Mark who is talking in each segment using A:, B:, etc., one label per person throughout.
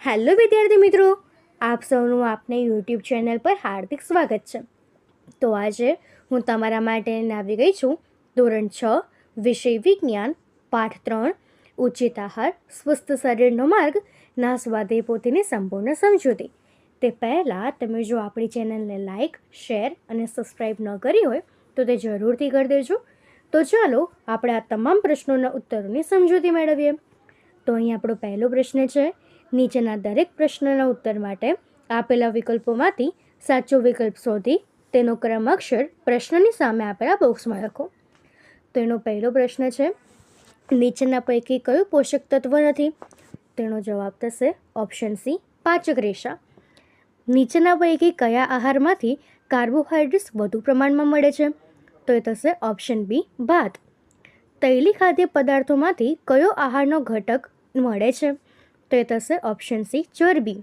A: Hello વિદ્યાર્થી મિત્રો, આપ સૌનું આપને યુટ્યુબ ચેનલ પર હાર્દિક સ્વાગત છે. તો આજે હું તમારા માટે આવી ગઈ છું ધોરણ 6 વિષય વિજ્ઞાન પાઠ 3 ઉચિત આહાર સ્વસ્થ શરીરનો માર્ગ ના સ્વાધ્યાય પોથીની સંપૂર્ણ સમજૂતી. તે પહેલાં તમે જો આપણી ચેનલને લાઇક, શેર અને સબસ્ક્રાઈબ ન કરી હોય તો તે જરૂરથી કરી દેજો. તો ચાલો આપણે આ તમામ પ્રશ્નોના ઉત્તરોની સમજૂતી મેળવીએ. તો અહીં આપણો પહેલો પ્રશ્ન છે. નીચેના દરેક પ્રશ્નના ઉત્તર માટે આપેલા વિકલ્પોમાંથી સાચો વિકલ્પ શોધી તેનો ક્રમ અક્ષર પ્રશ્નની સામે આપેલા બોક્સમાં લખો. તો એનો પહેલો પ્રશ્ન છે, નીચેના પૈકી કયું પોષક તત્વ નથી? તેનો જવાબ થશે ઓપ્શન સી, પાચક રેશા. નીચેના પૈકી કયા આહારમાંથી કાર્બોહાઈડ્રેટ્સ વધુ પ્રમાણમાં મળે છે? તો એ થશે ઓપ્શન બી, ભાત. તૈલી ખાદ્ય પદાર્થોમાંથી કયો આહારનો ઘટક મળે છે? તો એ થશે ઓપ્શન સી, ચરબી.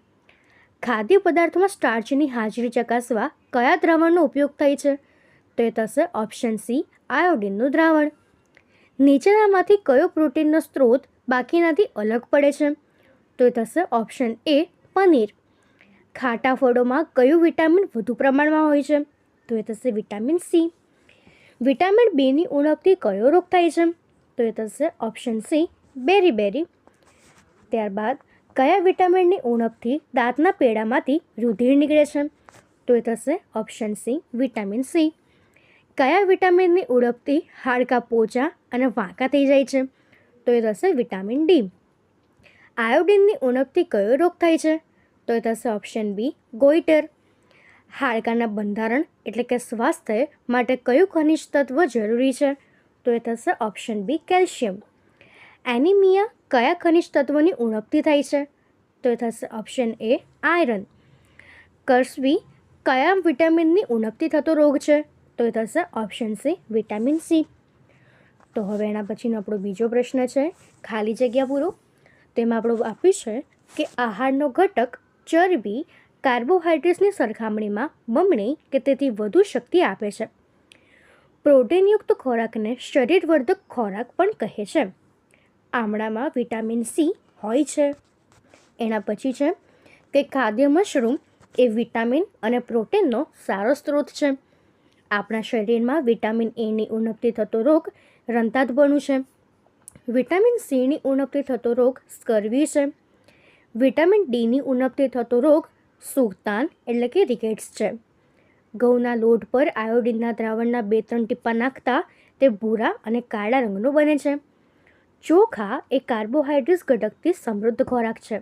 A: ખાદ્ય પદાર્થોમાં સ્ટાર્ચની હાજરી ચકાસવા કયા દ્રાવણનો ઉપયોગ થાય છે? તો એ થશે ઓપ્શન સી, આયોડિનનું દ્રાવણ. નીચેનામાંથી કયો પ્રોટીનનો સ્ત્રોત બાકીનાથી અલગ પડે છે? તો એ થશે ઓપ્શન એ, પનીર. ખાટા ફળોમાં કયું વિટામિન વધુ પ્રમાણમાં હોય છે? તો એ થશે વિટામિન સી. વિટામિન બીની ઉણપથી કયો રોગ થાય છે? તો એ થશે ઓપ્શન સી, બેરી. ત્યારબાદ કયા વિટામિનની ઉણપથી દાંતના પેડામાંથી રુધિર નીકળે છે? તો એ થશે ઓપ્શન સી, વિટામિન સી. કયા વિટામિનની ઉણપથી હાડકાં પોચા અને વાંકા થઈ જાય છે? તો એ થશે વિટામિન ડી. આયોડિનની ઉણપથી કયો રોગ થાય છે? તો એ થશે ઓપ્શન બી, ગોઈટર. હાડકાના બંધારણ એટલે કે સ્વાસ્થ્ય માટે કયું ખનિજ તત્વ જરૂરી છે? તો એ થશે ઓપ્શન બી, કેલ્શિયમ. એનિમિયા કયા ખનિજ તત્વની ઉણપથી થાય છે? તો એ થશે ઓપ્શન એ, આયરન. કર્સબી કયા વિટામિનની ઉણપથી થતો રોગ છે? તો એ થશે ઓપ્શન સી, વિટામિન સી. તો હવે એના પછીનો આપણો બીજો પ્રશ્ન છે, ખાલી જગ્યા પૂરો. તેમાં આપણું આપ્યું છે કે આહારનો ઘટક ચરબી કાર્બોહાઈડ્રેટ્સની સરખામણીમાં બમણી કે તેથી વધુ શક્તિ આપે છે. પ્રોટીનયુક્ત ખોરાકને શરીરવર્ધક ખોરાક પણ કહે છે. આમળામાં વિટામિન સી હોય છે. એના પછી છે કે ખાદ્ય મશરૂમ એ વિટામિન અને પ્રોટીનનો સારો સ્ત્રોત છે. આપણા શરીરમાં વિટામિન એની ઉણપથી થતો રોગ રંતાદપણું છે. વિટામિન સીની ઉણપથી થતો રોગ સ્કર્વી છે. વિટામિન ડીની ઉણપથી થતો રોગ સુગતાન એટલે કે રિકેટ્સ છે. ઘઉંના લોટ પર આયોડિનના દ્રાવણના 2-3 ટીપા નાખતા તે ભૂરા અને કાળા રંગનું બને છે. ચોખા એ કાર્બોહાઈડ્રેટ્સ ઘટકથી સમૃદ્ધ ખોરાક છે.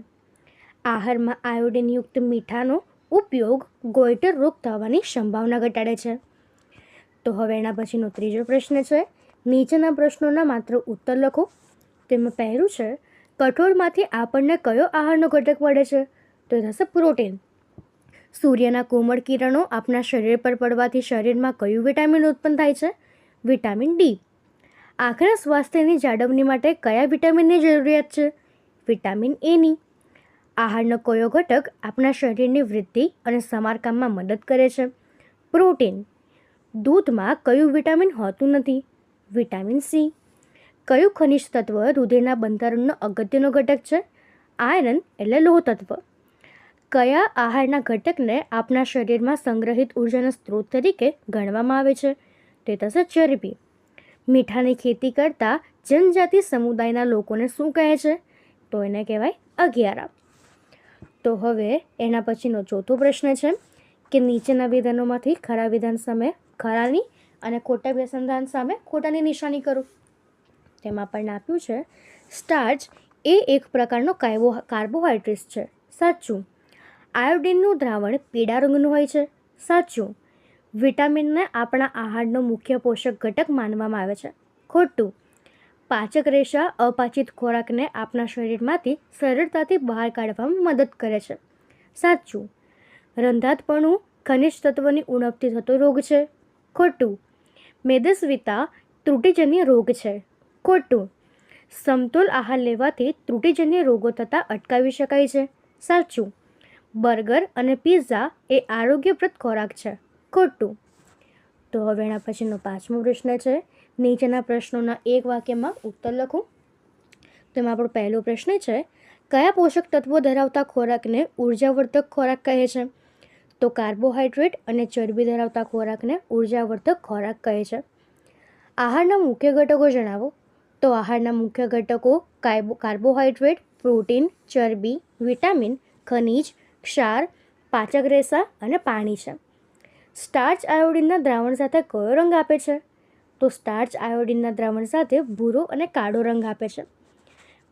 A: આહારમાં આયોડિનયુક્ત મીઠાનો ઉપયોગ ગોઈટર રોગ થવાની સંભાવના ઘટાડે છે. તો હવે એના પછીનો ત્રીજો પ્રશ્ન છે, નીચેના પ્રશ્નોના માત્ર ઉત્તર લખો. તેમાં પહેલું છે, કઠોળમાંથી આપણને કયો આહારનો ઘટક મળે છે? તો એ થશે પ્રોટીન. સૂર્યના કોમળ કિરણો આપણા શરીર પર પડવાથી શરીરમાં કયું વિટામિન ઉત્પન્ન થાય છે? Vitamin D. આંખના સ્વાસ્થ્યની જાળવણી માટે કયા વિટામિનની જરૂરિયાત છે? વિટામિન એની. આહારનો કયો ઘટક આપણા શરીરની વૃદ્ધિ અને સમારકામમાં મદદ કરે છે? પ્રોટીન. દૂધમાં કયું વિટામિન હોતું નથી? Vitamin C. કયું ખનિજ તત્વ રુધિરના બંધારણનો અગત્યનો ઘટક છે? આયરન એટલે લોહ તત્વ. કયા આહારના ઘટકને આપણા શરીરમાં સંગ્રહિત ઉર્જાના સ્ત્રોત તરીકે ગણવામાં આવે છે? તે થશે ચરબી. મીઠાની ખેતી કરતા જનજાતિ સમુદાયના લોકોને શું કહે છે? તો એને કહેવાય અગિયારા. તો હવે એના પછીનો ચોથો પ્રશ્ન છે કે નીચેના વિધાનોમાંથી ખરા વિધાન સામે ખરાની અને ખોટા વિધાન સામે ખોટાની નિશાની કરો. તેમાં આપણને આપ્યું છે, સ્ટાર્ચ એ એક પ્રકારનો કાર્બોહાઈડ્રેટ છે. સાચું. આયોડિનનું દ્રાવણ પીળા રંગનું હોય છે. સાચું. વિટામિનને આપણા આહારનો મુખ્ય પોષક ઘટક માનવામાં આવે છે. ખોટું. પાચક રેશા અપાચિત ખોરાકને આપણા શરીરમાંથી સરળતાથી બહાર કાઢવામાં મદદ કરે છે. સાચું. રંધાતપણું ખનિજ તત્વની ઉણપથી થતો રોગ છે. ખોટું. મેદસ્વીતા ત્રુટિજન્ય રોગ છે. ખોટું. સમતોલ આહાર લેવાથી ત્રુટિજન્ય રોગો થતાં અટકાવી શકાય છે. સાચું. બર્ગર અને પિઝા એ આરોગ્યપ્રદ ખોરાક છે. ખોટું. તો હવે એના પછીનો પાંચમો પ્રશ્ન છે, નીચેના પ્રશ્નોના એક વાક્યમાં ઉત્તર લખો. તેમાં આપણો પહેલો પ્રશ્ન છે, કયા પોષક તત્વો ધરાવતા ખોરાકને ઉર્જાવર્ધક ખોરાક કહે છે? તો કાર્બોહાઈડ્રેટ અને ચરબી ધરાવતા ખોરાકને ઉર્જાવર્ધક ખોરાક કહે છે. આહારના મુખ્ય ઘટકો જણાવો. તો આહારના મુખ્ય ઘટકો કાર્બોહાઈડ્રેટ, પ્રોટીન, ચરબી, વિટામિન, ખનિજ, ક્ષાર, પાચક રેસા અને પાણી છે. સ્ટાર્ચ આયોડિનના દ્રાવણ સાથે કયો રંગ આપે છે? તો સ્ટાર્ચ આયોડિનના દ્રાવણ સાથે ભૂરો અને કાળો રંગ આપે છે.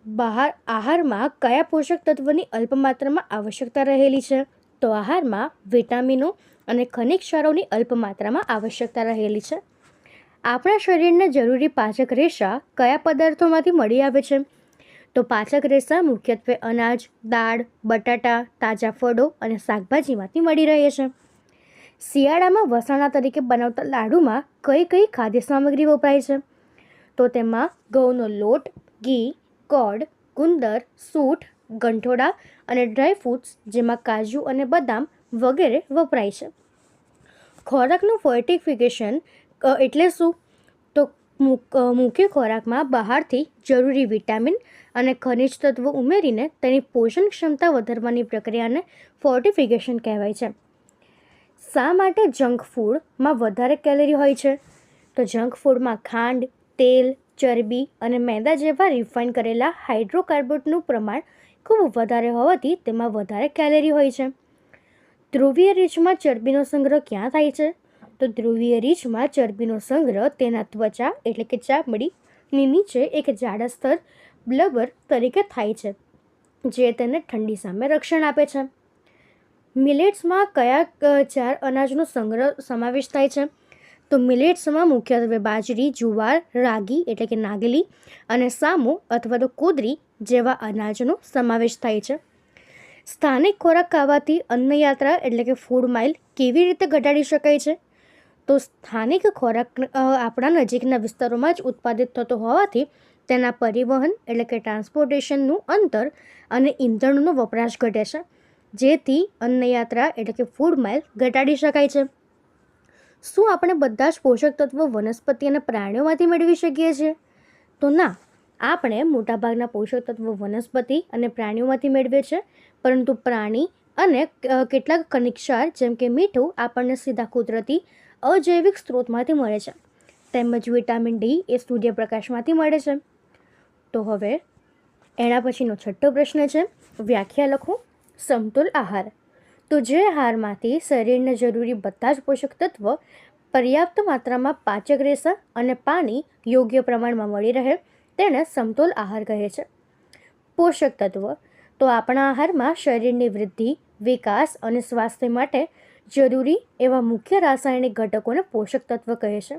A: આહારમાં કયા પોષક તત્વની અલ્પ માત્રામાં આવશ્યકતા રહેલી છે? તો આહારમાં વિટામિનો અને ખનિજ ક્ષારોની અલ્પ માત્રામાં આવશ્યકતા રહેલી છે. આપણા શરીરને જરૂરી પાચક રેસા કયા પદાર્થોમાંથી મળી આવે છે? તો પાચક રેસા મુખ્યત્વે અનાજ, દાળ, બટાટા, તાજા ફળો અને શાકભાજીમાંથી મળી રહે છે. શિયાળામાં વસાણા તરીકે બનાવતા લાડુમાં કઈ કઈ ખાદ્ય સામગ્રી વપરાય છે? તો તેમાં ઘઉંનો લોટ, ઘી, ગોળ, ગુંદર, સૂંઠ, ગંઠોડા અને ડ્રાયફ્રૂટ્સ જેમાં કાજુ અને બદામ વગેરે વપરાય છે. ખોરાકનું ફોર્ટિફિકેશન એટલે શું? તો મુખ્ય ખોરાકમાં બહારથી જરૂરી વિટામિન અને ખનિજ તત્વો ઉમેરીને તેની પોષણ ક્ષમતા વધારવાની પ્રક્રિયાને ફોર્ટિફિકેશન કહેવાય છે. શા માટે જંક ફૂડમાં વધારે કેલરી હોય છે? તો જંક ફૂડમાં ખાંડ, તેલ, ચરબી અને મેદા જેવા રિફાઇન કરેલા હાઇડ્રોકાર્બોનેટનું પ્રમાણ ખૂબ વધારે હોવાથી તેમાં વધારે કેલરી હોય છે. ધ્રુવીય રીંછમાં ચરબીનો સંગ્રહ ક્યાં થાય છે? તો ધ્રુવીય રીંછમાં ચરબીનો સંગ્રહ તેના ત્વચા એટલે કે ચામડીની નીચે એક જાડા સ્તર બ્લબર તરીકે થાય છે, જે તેને ઠંડી સામે રક્ષણ આપે છે. મિલેટ્સમાં કયા 4 અનાજનો સમાવેશ થાય છે? તો મિલેટ્સમાં મુખ્યત્વે બાજરી, જુવાર, રાગી એટલે કે નાગલી અને સામો અથવા તો કોદરી જેવા અનાજનો સમાવેશ થાય છે. સ્થાનિક ખોરાક ખાવાથી અન્નયાત્રા એટલે કે ફૂડ માઇલ કેવી રીતે ઘટાડી શકાય છે? તો સ્થાનિક ખોરાક આપણા નજીકના વિસ્તારોમાં જ ઉત્પાદિત થતો હોવાથી તેના પરિવહન એટલે કે ટ્રાન્સપોર્ટેશનનું અંતર અને ઈંધણનો વપરાશ ઘટે છે, જેથી અન્નયાત્રા એટલે કે ફૂડ માઇલ ઘટાડી શકાય છે. શું આપણે બધા જ પોષક તત્વો વનસ્પતિ અને પ્રાણીઓમાંથી મેળવી શકીએ છીએ? તો ના, આપણે મોટાભાગના પોષક તત્વો વનસ્પતિ અને પ્રાણીઓમાંથી મેળવીએ છીએ, પરંતુ પ્રાણી અને કેટલાક ખનિજ ક્ષાર જેમ કે મીઠું આપણને સીધા કુદરતી અજૈવિક સ્ત્રોતમાંથી મળે છે. તેમજ વિટામિન ડી એ સૂર્યપ્રકાશમાંથી મળે છે. તો હવે એના પછીનો છઠ્ઠો પ્રશ્ન છે, વ્યાખ્યા લખો. સમતોલ આહાર. તો જે આહારમાંથી શરીરને જરૂરી બધા જ પોષક તત્વો પર્યાપ્ત માત્રામાં પાચક રેસા અને પાણી યોગ્ય પ્રમાણમાં મળી રહે તેને સમતોલ આહાર કહે છે. પોષક તત્વ. તો આપણા આહારમાં શરીરની વૃદ્ધિ, વિકાસ અને સ્વાસ્થ્ય માટે જરૂરી એવા મુખ્ય રાસાયણિક ઘટકોને પોષક તત્વ કહે છે.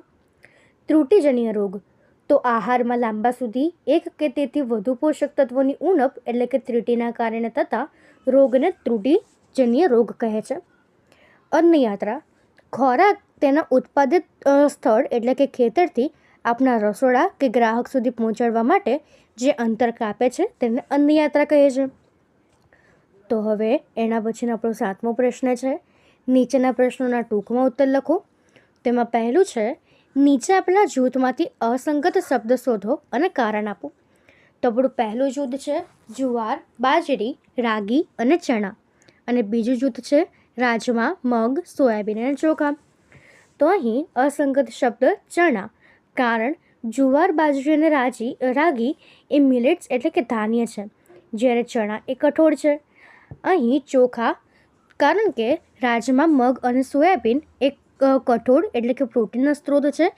A: ત્રુટિજન્ય રોગ. તો આહારમાં લાંબા સુધી એક કે તેથી વધુ પોષક તત્વોની ઉણપ એટલે કે ત્રુટિના કારણે થતા રોગને ત્રુટિજન્ય રોગ કહે છે. અન્નયાત્રા. ખોરાક તેના ઉત્પાદિત સ્થળ એટલે કે ખેતરથી આપણા રસોડા કે ગ્રાહક સુધી પહોંચાડવા માટે જે અંતર કાપે છે તેને અન્નયાત્રા કહે છે. તો હવે એના પછીનો આપણો 7મો પ્રશ્ન છે, નીચેના પ્રશ્નોના ટૂંકમાં ઉત્તર લખો. તેમાં પહેલું છે, નીચે આપેલા જૂથમાંથી અસંગત શબ્દ શોધો અને કારણ આપો. તો આપણું પહેલું જૂથ છે જુવાર, બાજરી, રાગી અને ચણા, અને બીજું જૂથ છે રાજમા, મગ, સોયાબીન અને ચોખા. તો અહીં અસંગત શબ્દ ચણા, કારણ જુવાર, બાજરી અને રાગી એ મિલેટ્સ એટલે કે ધાન્ય છે, જ્યારે ચણા એ કઠોળ છે. અહીં ચોખા, કારણ કે રાજમા, મગ અને સોયાબીન એ કઠોળ એટલે કે પ્રોટીનનો સ્ત્રોત છે,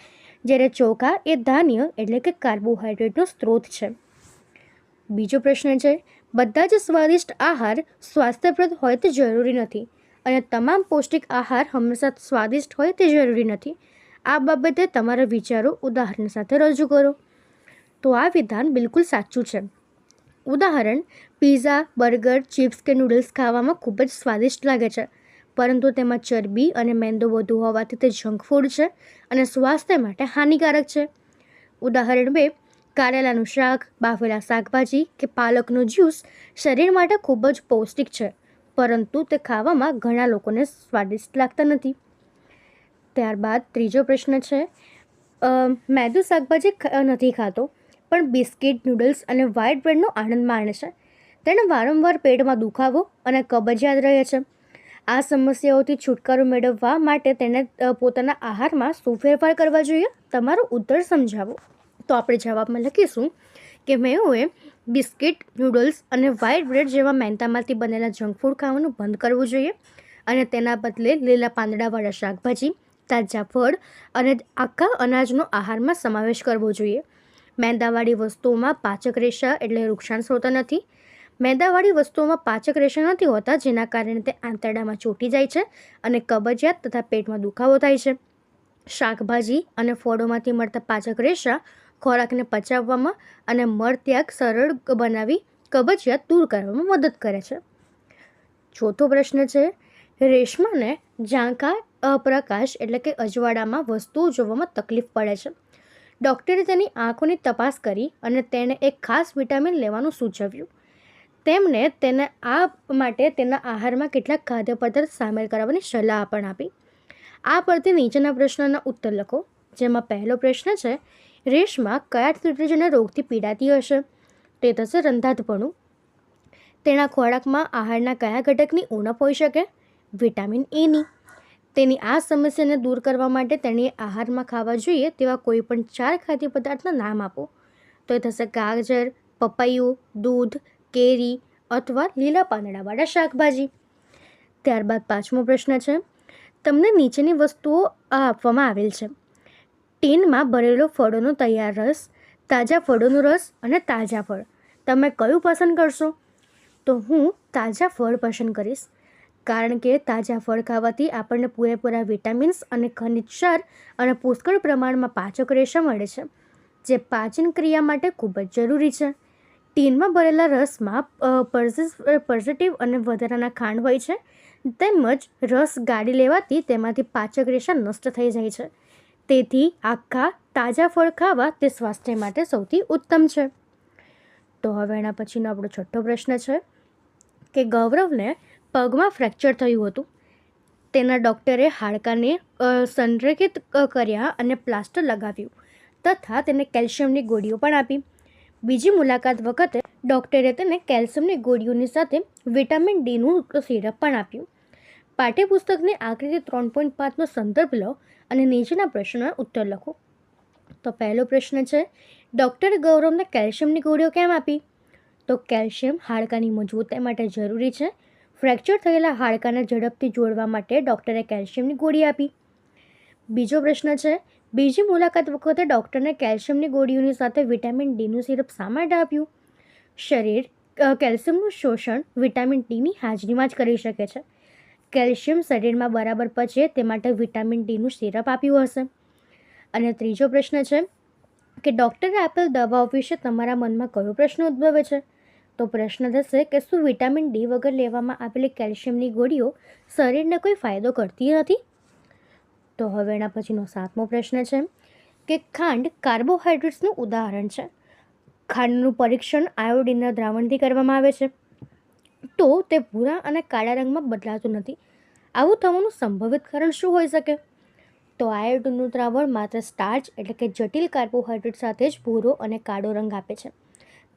A: જ્યારે ચોખા એ ધાન્ય એટલે કે કાર્બોહાઈડ્રેટનો સ્ત્રોત છે. બીજો પ્રશ્ન છે, બધા જ સ્વાદિષ્ટ આહાર સ્વાસ્થ્યપ્રદ હોય તે જરૂરી નથી અને તમામ પૌષ્ટિક આહાર હંમેશા સ્વાદિષ્ટ હોય તે જરૂરી નથી. આ બાબતે તમારા વિચારો ઉદાહરણ સાથે રજૂ કરો. તો આ વિધાન બિલકુલ સાચું છે. ઉદાહરણ, પિઝા, બર્ગર, ચિપ્સ કે નૂડલ્સ ખાવામાં ખૂબ જ સ્વાદિષ્ટ લાગે છે, પરંતુ તેમાં ચરબી અને મેંદો વધુ હોવાથી તે જંક ફૂડ છે અને સ્વાસ્થ્ય માટે હાનિકારક છે. ઉદાહરણ 2, કારેલાનું શાક, બાફેલા શાકભાજી કે પાલકનો જ્યુસ શરીર માટે ખૂબ જ પૌષ્ટિક છે, પરંતુ તે ખાવામાં ઘણા લોકોને સ્વાદિષ્ટ લાગતા નથી. ત્યારબાદ ત્રીજો પ્રશ્ન છે, મેદુ શાકભાજી નથી ખાતો પણ બિસ્કિટ, નૂડલ્સ અને વ્હાઇટ બ્રેડનો આનંદ માણે છે. તેને વારંવાર પેટમાં દુખાવો અને કબજિયાત રહે છે. આ સમસ્યાઓથી છુટકારો મેળવવા માટે તેને પોતાના આહારમાં શું ફેરફાર કરવા જોઈએ? તમારો ઉત્તર સમજાવો. તો આપણે જવાબમાં લખીશું કે મેઓએ બિસ્કિટ, નૂડલ્સ અને વ્હાઇટ બ્રેડ જેવા મેંદામાંથી બનેલા જંક ફૂડ ખાવાનું બંધ કરવું જોઈએ અને તેના બદલે લીલા પાંદડાવાળા શાકભાજી, તાજા ફળ અને આખા અનાજનો આહારમાં સમાવેશ કરવો જોઈએ. મેંદાવાળી વસ્તુઓમાં પાચક રેશા એટલે નુકસાન હોતા નથી. મેંદાવાળી વસ્તુઓમાં પાચક રેશા નથી હોતા, જેના કારણે તે આંતરડામાં ચોંટી જાય છે અને કબજિયાત તથા પેટમાં દુખાવો થાય છે. શાકભાજી અને ફળોમાંથી મળતા પાચક રેશા ખોરાકને પચાવવામાં અને મળત્યાગ સરળ બનાવી કબજિયાત દૂર કરવામાં મદદ કરે છે. ચોથો પ્રશ્ન છે, રેશમાને ઝાંખા પ્રકાશ એટલે કે અજવાળામાં વસ્તુઓ જોવામાં તકલીફ પડે છે. ડૉક્ટરે તેની આંખોની તપાસ કરી અને તેણે એક ખાસ વિટામિન લેવાનું સૂચવ્યું. તેમણે તેને આ માટે તેના આહારમાં કેટલાક ખાદ્ય પદાર્થ સામેલ કરવાની સલાહ પણ આપી. આ પરથી નીચેના પ્રશ્નના ઉત્તર લખો, જેમાં પહેલો પ્રશ્ન છે, રેશમા કયા ત્રિજન્ય રોગથી પીડાતી હશે? તે થશે રંધાતપણું. તેના ખોરાકમાં આહારના કયા ઘટકની ઉણપ હોઈ શકે? વિટામિન એની. તેની આ સમસ્યાને દૂર કરવા માટે તેણે આહારમાં ખાવા જોઈએ તેવા કોઈ પણ 4 ખાદ્ય પદાર્થના નામ આપો. તો એ થશે ગાજર, પપૈયું, દૂધ, કેરી અથવા લીલા પાંદડાવાળા શાકભાજી. ત્યારબાદ પાંચમો પ્રશ્ન છે, તમને નીચેની વસ્તુઓ આપવામાં આવેલ છે. ટીનમાં ભરેલો ફળોનો તૈયાર રસ, તાજા ફળોનો રસ અને તાજા ફળ. તમે કયું પસંદ કરશો? તો હું તાજા ફળ પસંદ કરીશ, કારણ કે તાજા ફળ ખાવાથી આપણને પૂરેપૂરા વિટામિન્સ અને ખનિજ ક્ષાર અને પુષ્કળ પ્રમાણમાં પાચક રેશા મળે છે, જે પાચન ક્રિયા માટે ખૂબ જ જરૂરી છે. ટીનમાં ભરેલા રસમાં પર્ઝેટિવ અને વધારાના ખાંડ હોય છે, તેમજ રસ ગાળી લેવાથી તેમાંથી પાચક રેશા નષ્ટ થઈ જાય છે. તેથી આખા તાજા ફળ ખાવા તે સ્વાસ્થ્ય માટે સૌથી ઉત્તમ છે. તો હવે એના પછીનો આપણો છઠ્ઠો પ્રશ્ન છે કે ગૌરવને પગમાં ફ્રેક્ચર થયું હતું. તેના ડૉક્ટરે હાડકાને સંરેખિત કર્યા અને પ્લાસ્ટર લગાવ્યું તથા તેને કેલ્શિયમની ગોળીઓ પણ આપી. બીજી મુલાકાત વખતે ડૉક્ટરે તેને કેલ્શિયમની ગોળીઓની સાથે વિટામિન ડીનું સિરપ પણ આપ્યું. પાઠ્યપુસ્તકની આકૃતિ 3.5નો સંદર્ભ લો અને નીચેના પ્રશ્નોના ઉત્તર લખો. તો પહેલો પ્રશ્ન છે, ડૉક્ટરે ગૌરવને કેલ્શિયમની ગોળીઓ કેમ આપી? તો કેલ્શિયમ હાડકાની મજબૂતાઈ માટે જરૂરી છે. ફ્રેક્ચર થયેલા હાડકાને ઝડપથી જોડવા માટે ડૉક્ટરે કેલ્શિયમની ગોળી આપી. બીજો પ્રશ્ન છે, બીજી મુલાકાત વખતે ડૉક્ટરને કેલ્શિયમની ગોળીઓની સાથે વિટામિન ડીનું સિરપ શા માટે આપ્યું? શરીર કેલ્શિયમનું શોષણ વિટામિન ડીની હાજરીમાં જ કરી શકે છે. કેલ્શિયમ શરીરમાં બરાબર પચે તે માટે વિટામિન ડીનું સિરપ આપ્યું હશે. અને ત્રીજો પ્રશ્ન છે કે ડૉક્ટરે આપેલ દવાઓ વિશે તમારા મનમાં કયો પ્રશ્ન ઉદ્ભવે છે? તો પ્રશ્ન થશે કે શું વિટામિન ડી વગર લેવામાં આવેલી કેલ્શિયમની ગોળીઓ શરીરને કોઈ ફાયદો કરતી નથી? તો હવે એના પછીનો સાતમો પ્રશ્ન છે કે ખાંડ કાર્બોહાઈડ્રેટ્સનું ઉદાહરણ છે. ખાંડનું પરીક્ષણ આયોડિનના દ્રાવણથી કરવામાં આવે છે, તો તે ભૂરા અને કાળા રંગમાં બદલાતું નથી. આવું થવાનું સંભવિત કારણ શું હોઈ શકે? તો આયોડિનનું દ્રાવણ માત્ર સ્ટાર્ચ એટલે કે જટિલ કાર્બોહાઈડ્રેટ સાથે જ ભૂરો અને કાળો રંગ આપે છે.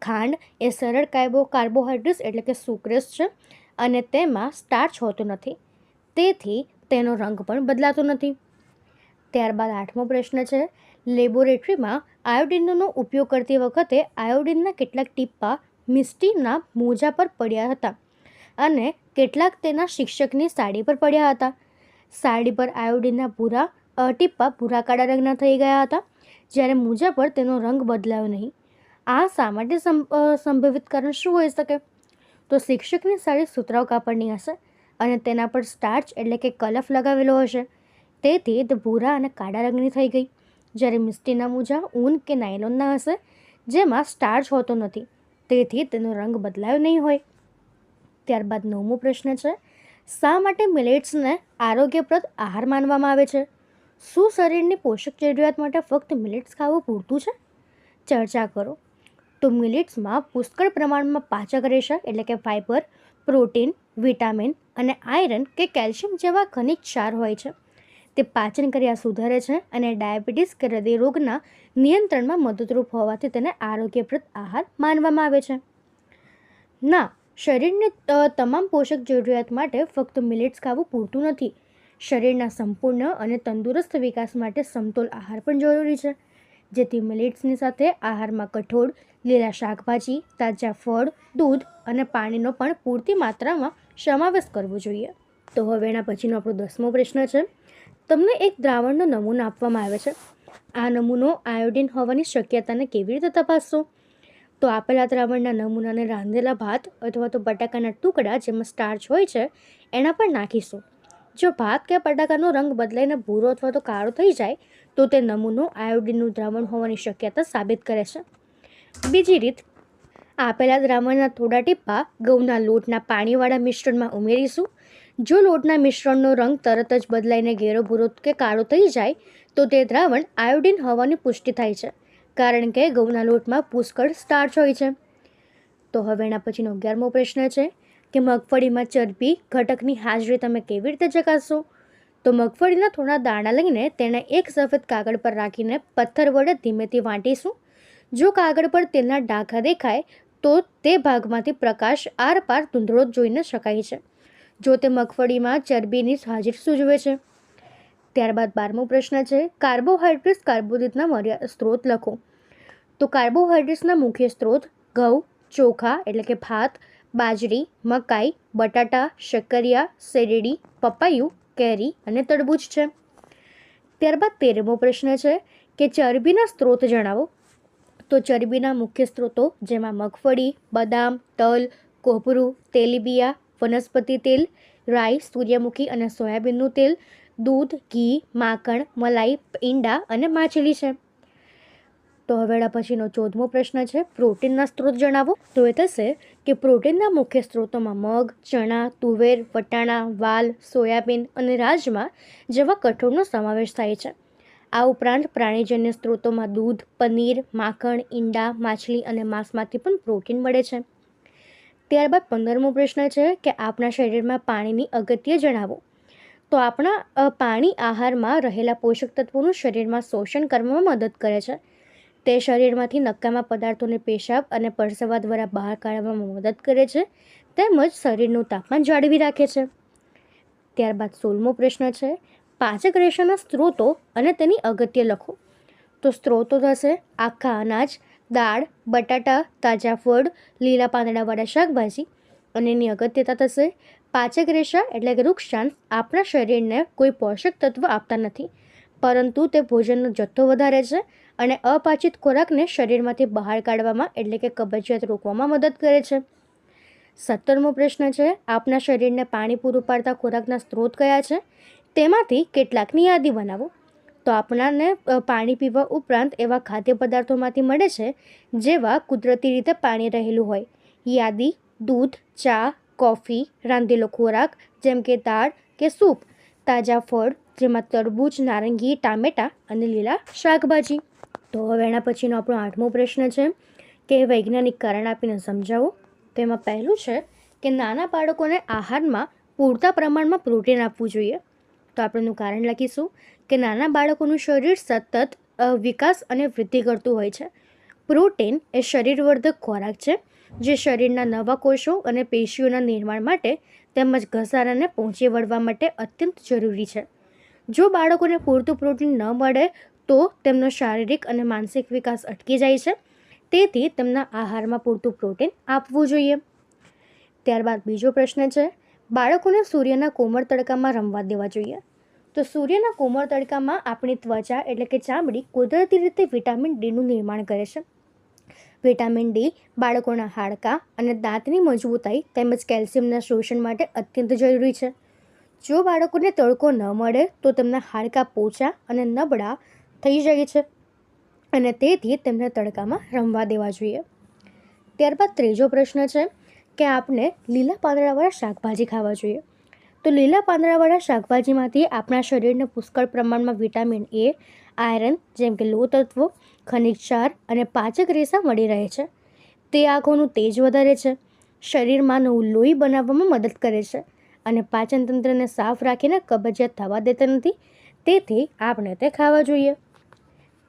A: ખાંડ એ સરળ કાર્બોહાઈડ્રેટ્સ એટલે કે સુક્રેસ છે અને તેમાં સ્ટાર્ચ હોતો નથી, તેથી તેનો રંગ પણ બદલાતો નથી. ત્યારબાદ આઠમો પ્રશ્ન છે, લેબોરેટરીમાં આયોડિનનો ઉપયોગ કરતી વખતે આયોડિનના કેટલાક ટીપ્પા મિસ્ટીના મોજા પર પડ્યા હતા અને કેટલાક તેના શિક્ષકની સાડી પર પડ્યા હતા. સાડી પર આયોડિનના ટીપ્પા ભૂરા કાળા રંગના થઈ ગયા હતા, જ્યારે મોજા પર તેનો રંગ બદલાયો નહીં. આ શા માટે સંભવિત કારણ શું હોઈ શકે? તો શિક્ષકની સાડી સુતરાઉ કાપડની હશે અને તેના પર સ્ટાર્ચ એટલે કે કલફ લગાવેલો હશે, તેથી તે ભૂરા અને કાળા રંગની થઈ ગઈ. જ્યારે મિસ્ટીના મોજા ઊન કે નાયલોનના હશે, જેમાં સ્ટાર્ચ હોતો નથી, તેથી તેનો રંગ બદલાયો નહીં હોય. ત્યારબાદ નવમો પ્રશ્ન છે, શા માટે મિલેટ્સને આરોગ્યપ્રદ આહાર માનવામાં આવે છે? શું શરીરની પોષક જરૂરિયાત માટે ફક્ત મિલેટ્સ ખાવું પૂરતું છે? ચર્ચા કરો. તો મિલેટ્સમાં પુષ્કળ પ્રમાણમાં પાચક રેશા એટલે કે ફાઇબર, પ્રોટીન, વિટામિન અને આયરન કે કેલ્શિયમ જેવા ખનિજ ક્ષાર હોય છે. તે પાચન ક્રિયા સુધારે છે અને ડાયાબિટીસ કે હૃદય રોગના નિયંત્રણમાં મદદરૂપ હોવાથી તેને આરોગ્યપ્રદ આહાર માનવામાં આવે છે. ના, શરીરને તમામ પોષક જરૂરિયાત માટે ફક્ત મિલેટ્સ ખાવું પૂરતું નથી. શરીરના સંપૂર્ણ અને તંદુરસ્ત વિકાસ માટે સમતોલ આહાર પણ જરૂરી છે. જેથી મિલેટ્સની સાથે આહારમાં કઠોળ, લીલા શાકભાજી, તાજા ફળ, દૂધ અને પાણીનો પણ પૂરતી માત્રામાં સમાવેશ કરવો જોઈએ. તો હવે એના પછીનો આપણો 10મો પ્રશ્ન છે. તમને એક દ્રાવણનો નમૂનો આપવામાં આવે છે. આ નમૂનો આયોડિન હોવાની શક્યતાને કેવી રીતે તપાસશો? તો આપેલા દ્રાવણના નમૂનાને રાંધેલા ભાત અથવા તો બટાકાના ટુકડા જેમાં સ્ટાર્ચ હોય છે એના પર નાખીશું. જો ભાત કે બટાકાનો રંગ બદલાઈને ભૂરો અથવા તો કાળો થઈ જાય તો તે નમૂનો આયોડિનનું દ્રાવણ હોવાની શક્યતા સાબિત કરે છે. બીજી રીત, આપેલા દ્રાવણના થોડા ટીપા ઘઉંના લોટના પાણીવાળા મિશ્રણમાં ઉમેરીશું. જો લોટના મિશ્રણનો રંગ તરત જ બદલાઈને ઘેરો ભૂરો કે કાળો થઈ જાય તો તે દ્રાવણ આયોડિન હોવાની પુષ્ટિ થાય છે, કારણ કે ઘઉંના લોટમાં પુષ્કળ સ્ટાર્ચ હોય છે. તો હવે એના પછીનો 11મો પ્રશ્ન છે કે મગફળીમાં ચરબી ઘટકની હાજરી તમે કેવી રીતે ચકાસશો? તો મગફળીના થોડા દાણા લઈને તેને એક સફેદ કાગળ પર રાખીને પથ્થર વડે ધીમેથી વાંટીશું. જો કાગળ પર તેલના ડાઘા દેખાય તો તે ભાગમાંથી પ્રકાશ આરપાર ધૂંધળો જોઈને શકાય છે. જો તે મગફળીમાં ચરબીની હાજરી સૂચવે છે. ત્યારબાદ 12મો પ્રશ્ન છે, કાર્બોહાઈડ્રેટ્સ કાર્બોદિતના સ્ત્રોત લખો. તો કાર્બોહાઈડ્રેટ્સના મુખ્ય સ્ત્રોત ઘઉં, ચોખા એટલે કે ભાત, બાજરી, મકાઈ, બટાટા, શક્કરિયા, શેરડી, પપૈયું, કેરી અને તરબૂચ છે. ત્યારબાદ 13મો પ્રશ્ન છે કે ચરબીના સ્ત્રોત જણાવો. તો ચરબીના મુખ્ય સ્ત્રોતો જેમાં મગફળી, બદામ, તલ, કોપરું, તેલીબિયા, વનસ્પતિ તેલ, રાઈ, સૂર્યમુખી અને સોયાબીનનું તેલ, દૂધ, ઘી, માખણ, મલાઈ, ઈંડા અને માછલી છે. તો હવે એના પછીનો 14મો પ્રશ્ન છે, પ્રોટીનના સ્ત્રોત જણાવો. તો એ થશે કે પ્રોટીનના મુખ્ય સ્ત્રોતોમાં મગ, ચણા, તુવેર, વટાણા, વાલ, સોયાબીન અને રાજમા જેવા કઠોળનો સમાવેશ થાય છે. આ ઉપરાંત પ્રાણીજન્ય સ્ત્રોતોમાં દૂધ, પનીર, માખણ, ઈંડા, માછલી અને માંસમાંથી પણ પ્રોટીન મળે છે. ત્યારબાદ 15મો પ્રશ્ન છે કે આપણા શરીરમાં પાણીની અગત્ય જણાવો. તો આપણા પાણી આહારમાં રહેલા પોષક તત્વોનું શરીરમાં શોષણ કરવામાં મદદ કરે છે. તે શરીરમાંથી નકામા પદાર્થોને પેશાબ અને પરસેવા દ્વારા બહાર કાઢવામાં મદદ કરે છે, તેમજ શરીરનું તાપમાન જાળવી રાખે છે. ત્યારબાદ 16મો પ્રશ્ન છે, પાચક રેશાના સ્ત્રોતો અને તેની અગત્ય લખો. તો સ્ત્રોતો થશે આખા અનાજ, દાળ, બટાટા, તાજા ફળ, લીલા પાંદડાવાળા શાકભાજી. અને એની અગત્યતા થશે પાચક રેશા એટલે કે વૃક્ષાંશ આપણા શરીરને કોઈ પોષક તત્વ આપતા નથી, પરંતુ તે ભોજનનો જથ્થો વધારે છે અને અપાચિત ખોરાકને શરીરમાંથી બહાર કાઢવામાં એટલે કે કબજિયાત રોકવામાં મદદ કરે છે. 17મો પ્રશ્ન છે, આપણા શરીરને પાણી પૂરું પાડતા ખોરાકના સ્ત્રોત કયા છે? તેમાંથી કેટલાકની યાદી બનાવો. તો આપણાને પાણી પીવા ઉપરાંત એવા ખાદ્ય પદાર્થોમાંથી મળે છે જેવા કુદરતી રીતે પાણી રહેલું હોય. યાદી: દૂધ, ચા, કોફી, રાંધેલો ખોરાક જેમ કે દાળ કે સૂપ, તાજા ફળ જેમાં તરબૂચ, નારંગી, ટામેટાં અને લીલા શાકભાજી. તો હવે એના પછીનો આપણો 8મો પ્રશ્ન છે કે વૈજ્ઞાનિક કારણ આપીને સમજાવો. તો એમાં પહેલું છે કે નાના બાળકોને આહારમાં પૂરતા પ્રમાણમાં પ્રોટીન આપવું જોઈએ. તો આપણે એનું કારણ લખીશું કે નાના બાળકોનું શરીર સતત વિકાસ અને વૃદ્ધિ કરતું હોય છે. પ્રોટીન એ શરીરવર્ધક ખોરાક છે જે શરીરના નવા કોષો અને પેશીઓના નિર્માણ માટે તેમજ ઘસારાને પહોંચી વળવા માટે અત્યંત જરૂરી છે. જો બાળકોને પૂરતું પ્રોટીન ન મળે તો તેમનો શારીરિક અને માનસિક વિકાસ અટકી જાય છે. તેથી તેમના આહારમાં પૂરતું પ્રોટીન આપવું જોઈએ. ત્યારબાદ બીજો પ્રશ્ન છે, બાળકોને સૂર્યના કોમળ તડકામાં રમવા દેવા જોઈએ. તો સૂર્યના કોમળ તડકામાં આપણી ત્વચા એટલે કે ચામડી કુદરતી રીતે વિટામિન ડીનું નિર્માણ કરે છે. વિટામિન ડી બાળકોના હાડકાં અને દાંતની મજબૂતાઈ તેમજ કેલ્શિયમના શોષણ માટે અત્યંત જરૂરી છે. જો બાળકોને તડકો ન મળે તો તેમના હાડકાં પોચા અને નબળા થઈ જાય છે અને તેથી તેમને તડકામાં રમવા દેવા જોઈએ. ત્યારબાદ ત્રીજો પ્રશ્ન છે કે આપણે લીલા પાંદડાવાળા શાકભાજી ખાવા જોઈએ. તો લીલા પાંદડાવાળા શાકભાજીમાંથી આપણા શરીરને પુષ્કળ પ્રમાણમાં વિટામિન એ, આયરન જેમ કે લોહ તત્વો, ખનિજ ક્ષાર અને પાચક રેસા મળી રહે છે. તે આંખોનું તેજ વધારે છે, શરીરમાં નવું લોહી બનાવવામાં મદદ કરે છે અને પાચન તંત્રને સાફ રાખીને કબજિયાત થવા દેતા નથી. તેથી આપણે તે ખાવા જોઈએ.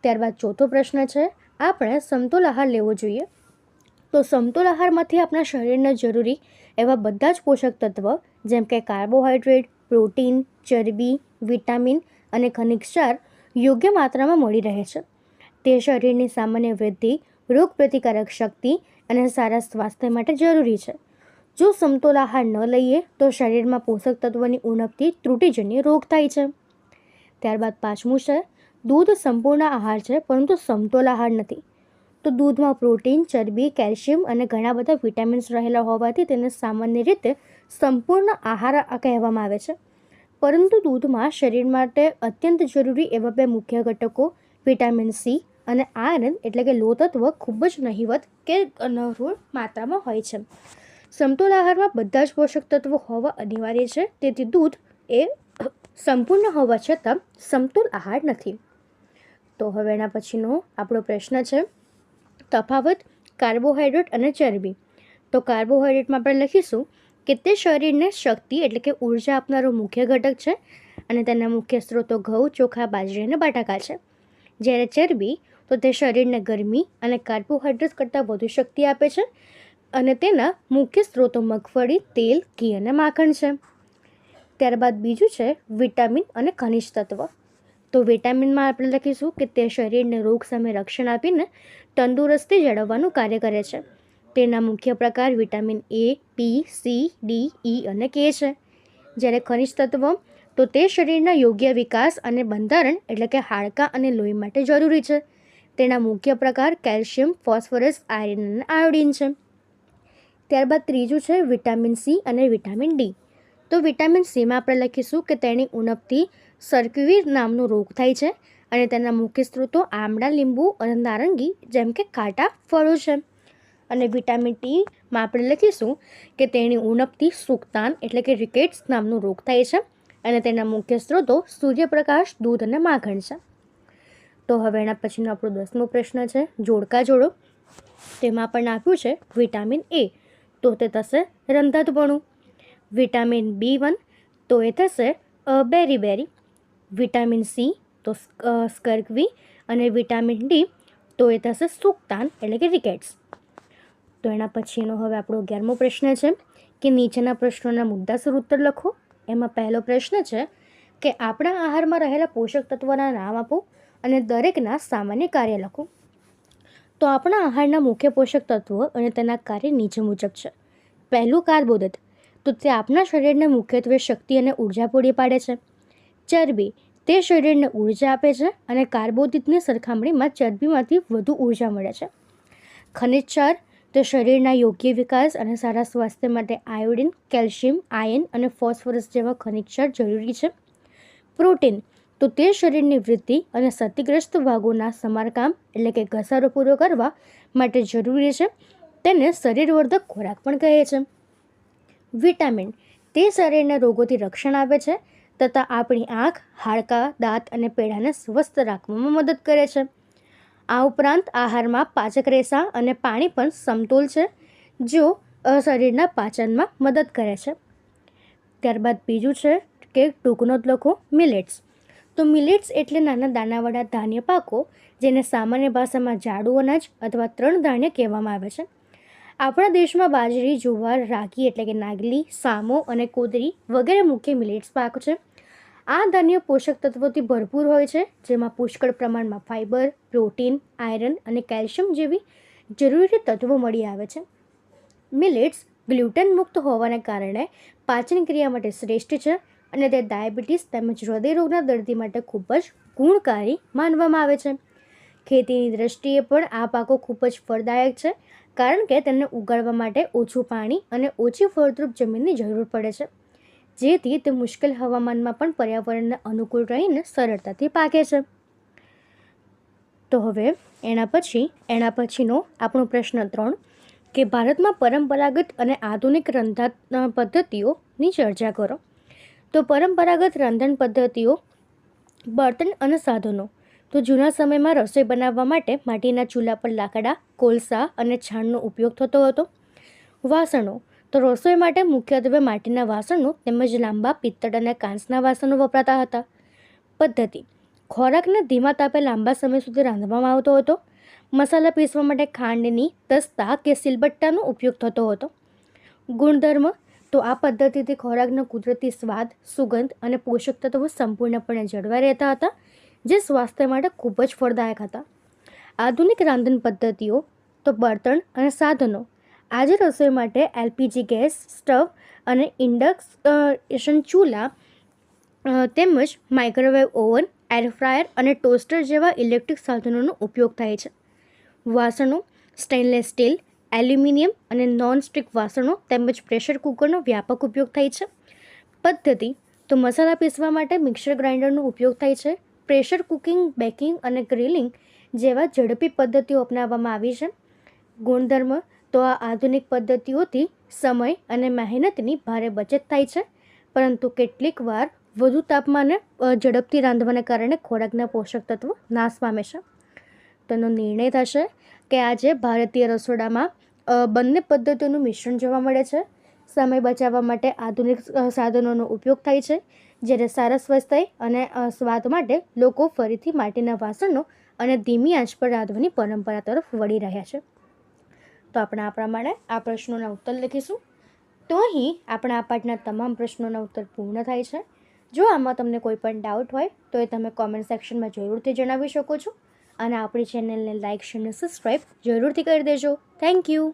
A: ત્યારબાદ ચોથો પ્રશ્ન છે, આપણે સમતોલ આહાર લેવો જોઈએ. તો સમતોલ આહારમાંથી આપણા શરીરને જરૂરી એવા બધા જ પોષક તત્વ જેમ કે કાર્બોહાઈડ્રેટ, પ્રોટીન, ચરબી, વિટામિન અને ખનિજ ક્ષાર યોગ્ય માત્રામાં મળી રહે છે. તે શરીરની સામાન્ય વૃદ્ધિ, રોગપ્રતિકારક શક્તિ અને સારા સ્વાસ્થ્ય માટે જરૂરી છે. જો સમતોલ આહાર ન લઈએ તો શરીરમાં પોષક તત્વોની ઉણપથી ત્રુટિજન્ય રોગ થાય છે. ત્યારબાદ 5મું છે, દૂધ સંપૂર્ણ આહાર છે પરંતુ સમતોલ આહાર નથી. તો દૂધમાં પ્રોટીન, ચરબી, કેલ્શિયમ અને ઘણા બધા વિટામિન્સ રહેલા હોવાથી તેને સામાન્ય રીતે સંપૂર્ણ આહાર કહેવામાં આવે છે. પરંતુ દૂધમાં શરીર માટે અત્યંત જરૂરી એવા 2 મુખ્ય ઘટકો વિટામિન સી અને આયરન એટલે કે લોહ તત્વ ખૂબ જ નહિવત કે અનહૂળ માત્રામાં હોય છે. સમતોલ આહારમાં બધા જ પોષક તત્વો હોવા અનિવાર્ય છે, તેથી દૂધ એ સંપૂર્ણ હોવા છતાં સમતોલ આહાર નથી. તો હવે એના પછીનો આપણો પ્રશ્ન છે, તફાવત કાર્બોહાઈડ્રેટ અને ચરબી. તો કાર્બોહાઈડ્રેટમાં આપણે લખીશું કે તે શરીરને શક્તિ એટલે કે ઉર્જા આપનારો મુખ્ય ઘટક છે અને તેના મુખ્ય સ્ત્રોતો ઘઉં, ચોખા, બાજરી અને બટાકા છે. જ્યારે ચરબી તો તે શરીરને ગરમી અને કાર્બોહાઈડ્રેટ કરતાં વધુ શક્તિ આપે છે અને તેના મુખ્ય સ્ત્રોતો મગફળી, તેલ, ઘી અને માખણ છે. ત્યારબાદ બીજું છે વિટામિન અને ખનિજ તત્વ. તો વિટામિનમાં આપણે લખીશું કે તે શરીરને રોગ સામે રક્ષણ આપીને તંદુરસ્તી જાળવવાનું કાર્ય કરે છે. તેના મુખ્ય પ્રકાર vitamin A, P, C, D, E અને કે છે. જ્યારે ખનિજ તત્વ તો તે શરીરના યોગ્ય વિકાસ અને બંધારણ એટલે કે હાડકાં અને લોહી માટે જરૂરી છે. તેના મુખ્ય પ્રકાર કેલ્શિયમ, ફોસ્ફરસ, આયર્ન અને આયોડિન છે. ત્યારબાદ ત્રીજું છે વિટામિન સી અને વિટામિન ડી. તો વિટામિન સીમાં આપણે લખીશું કે તેની ઉણપથી સર્ક્યુવી નામનો રોગ થાય છે અને તેના મુખ્ય સ્ત્રોતો આમળા, લીંબુ અને નારંગી જેમ કે ખાટા ફળો છે. અને વિટામિન ટીમાં આપણે લખીશું કે તેની ઉણપથી સુક્તાન એટલે કે રિકેટ્સ નામનો રોગ થાય છે અને તેના મુખ્ય સ્ત્રોતો સૂર્યપ્રકાશ, દૂધ અને માખણ છે. તો હવે એના પછીનો આપણો 10મો પ્રશ્ન છે, જોડકા જોડો. તેમાં આપણને આપ્યું છે વિટામિન એ તો તે થશે રંધતપણું, વિટામિન B1 તો એ થશે બેરી. વિટામિન સી તો સ્કર્વી અને વિટામિન ડી તો એ થશે સુક્તાન એટલે કે રિકેટ્સ. તો એના પછીનો હવે આપણો 11મો પ્રશ્ન છે કે નીચેના પ્રશ્નોના મુદ્દાસર ઉત્તર લખો. એમાં પહેલો પ્રશ્ન છે કે આપણા આહારમાં રહેલા પોષક તત્વોના નામ આપો અને દરેકના સામાન્ય કાર્ય લખો. તો આપણા આહારના મુખ્ય પોષક તત્વો અને તેના કાર્ય નીચે મુજબ છે. પહેલું કાર્બોદિત, તો તે આપણા શરીરને મુખ્યત્વે શક્તિ અને ઉર્જા પૂરી પાડે છે. ચરબી, તે શરીરને ઉર્જા આપે છે અને કાર્બોદિતની સરખામણીમાં ચરબીમાંથી વધુ ઉર્જા મળે છે. ખનિજ ક્ષાર, તો શરીરના યોગ્ય વિકાસ અને સારા સ્વાસ્થ્ય માટે આયોડિન, કેલ્શિયમ, આયર્ન અને ફોસ્ફરસ જેવા ખનિજ ક્ષાર જરૂરી છે. પ્રોટીન, તો તે શરીરની વૃદ્ધિ અને ક્ષતિગ્રસ્ત ભાગોના સમારકામ એટલે કે ઘસારો પૂરો કરવા માટે જરૂરી છે. તેને શરીરવર્ધક ખોરાક પણ કહે છે. વિટામિન, તે શરીરને રોગોથી રક્ષણ આપે છે તથા આપણી આંખ, હાડકાં, દાંત અને પેઢાને સ્વસ્થ રાખવામાં મદદ કરે છે. આ ઉપરાંત આહારમાં પાચક રેસા અને પાણી પણ સમતોલ છે, જો શરીરના પાચનમાં મદદ કરે છે. ત્યારબાદ બીજું છે કે ટૂંકનો જ લખો મિલેટ્સ. તો મિલેટ્સ એટલે નાના દાણાવાળા ધાન્ય પાકો જેને સામાન્ય ભાષામાં જાડું અનાજ અથવા 3 ધાન્ય કહેવામાં આવે છે. આપણા દેશમાં બાજરી, જુવાર, રાગી એટલે કે નાગલી, સામો અને કોદરી વગેરે મુખ્ય મિલેટ્સ પાક છે. આ ધાન્ય પોષક તત્વોથી ભરપૂર હોય છે, જેમાં પુષ્કળ પ્રમાણમાં ફાઇબર, પ્રોટીન, આયરન અને કેલ્શિયમ જેવી જરૂરી તત્વો મળી આવે છે. મિલેટ્સ ગ્લુટેન મુક્ત હોવાને કારણે પાચન ક્રિયા માટે શ્રેષ્ઠ છે અને તે ડાયાબિટીસ તેમજ હૃદયરોગના દર્દી માટે ખૂબ જ ગુણકારી માનવામાં આવે છે. ખેતીની દ્રષ્ટિએ પણ આ પાકો ખૂબ જ ફળદાયક છે કારણ કે તેને ઉગાડવા માટે ઓછું પાણી અને ઓછી ફળદ્રુપ જમીનની જરૂર પડે છે, જેથી તે મુશ્કેલ હવામાનમાં પણ પર્યાવરણને અનુકૂળ રહીને સરળતાથી પાકે છે. તો હવે એના પછીનો આપણો પ્રશ્ન 3 કે ભારતમાં પરંપરાગત અને આધુનિક રંધન પદ્ધતિઓની ચર્ચા કરો. તો પરંપરાગત રાંધણ પદ્ધતિઓ, બર્તન અને સાધનો. તો જૂના સમયમાં રસોઈ બનાવવા માટે માટીના ચૂલા પર લાકડા, કોલસા અને છાણનો ઉપયોગ થતો હતો. વાસણો, તો રસોઈ માટે મુખ્યત્વે માટીના વાસણો તેમજ લાંબા પિત્તળ અને કાંસના વાસણો વપરાતા હતા. પદ્ધતિ, ખોરાકને ધીમા તાપે લાંબા સમય સુધી રાંધવામાં આવતો હતો. મસાલા પીસવા માટે ખાંડની, દસ્તા કે સિલબટ્ટાનો ઉપયોગ થતો હતો. ગુણધર્મ તો આ પદ્ધતિથી ખોરાકનો કુદરતી સ્વાદ, સુગંધ અને પોષક તત્વો સંપૂર્ણપણે જળવાઈ રહેતા હતા, જે સ્વાસ્થ્ય માટે ખૂબ જ ફળદાયક હતા. આધુનિક રાંધણ પદ્ધતિઓ તો બળતણ અને સાધનો. આજે રસોઈ માટે એલપીજી ગેસ સ્ટવ અને ઇન્ડક્શન ચૂલા તેમજ માઇક્રોવેવ ઓવન, એર ફ્રાયર અને ટોસ્ટર જેવા ઇલેક્ટ્રિક સાધનોનો ઉપયોગ થાય છે. વાસણો સ્ટેનલેસ સ્ટીલ, એલ્યુમિનિયમ અને નોનસ્ટિક વાસણો તેમજ પ્રેશર કુકરનો વ્યાપક ઉપયોગ થાય છે. પદ્ધતિ તો મસાલા પીસવા માટે મિક્સર ગ્રાઇન્ડરનો ઉપયોગ થાય છે. પ્રેશર કુકિંગ, બેકિંગ અને ગ્રિલિંગ જેવા ઝડપી પદ્ધતિઓ અપનાવવામાં આવી છે. ગુણધર્મ તો આ આધુનિક પદ્ધતિઓથી સમય અને મહેનતની ભારે બચત થાય છે, પરંતુ કેટલીક વાર વધુ તાપમાને ઝડપથી રાંધવાને કારણે ખોરાકના પોષક તત્વો નાશ પામે છે. તેનો નિર્ણય થશે કે આજે ભારતીય રસોડામાં બંને પદ્ધતિઓનું મિશ્રણ જોવા મળે છે. સમય બચાવવા માટે આધુનિક સાધનોનો ઉપયોગ થાય છે, જ્યારે સારા સ્વાસ્થ્ય અને સ્વાદ માટે લોકો ફરીથી માટીના વાસણો અને ધીમી આંચ પર રાંધવાની પરંપરા તરફ વળી રહ્યા છે. તો આપણે આ પ્રમાણે આ પ્રશ્નોના ઉત્તર લખીશું. તો અહીં આપણા આ પાઠના તમામ પ્રશ્નોના ઉત્તર પૂર્ણ થાય છે. જો આમાં તમને કોઈ પણ ડાઉટ હોય તો એ તમે કોમેન્ટ સેક્શનમાં જરૂરથી જણાવી શકો છો, અને આપણી ચેનલને લાઇક, શેર અને સબસ્ક્રાઈબ જરૂરથી કરી દેજો. Thank you.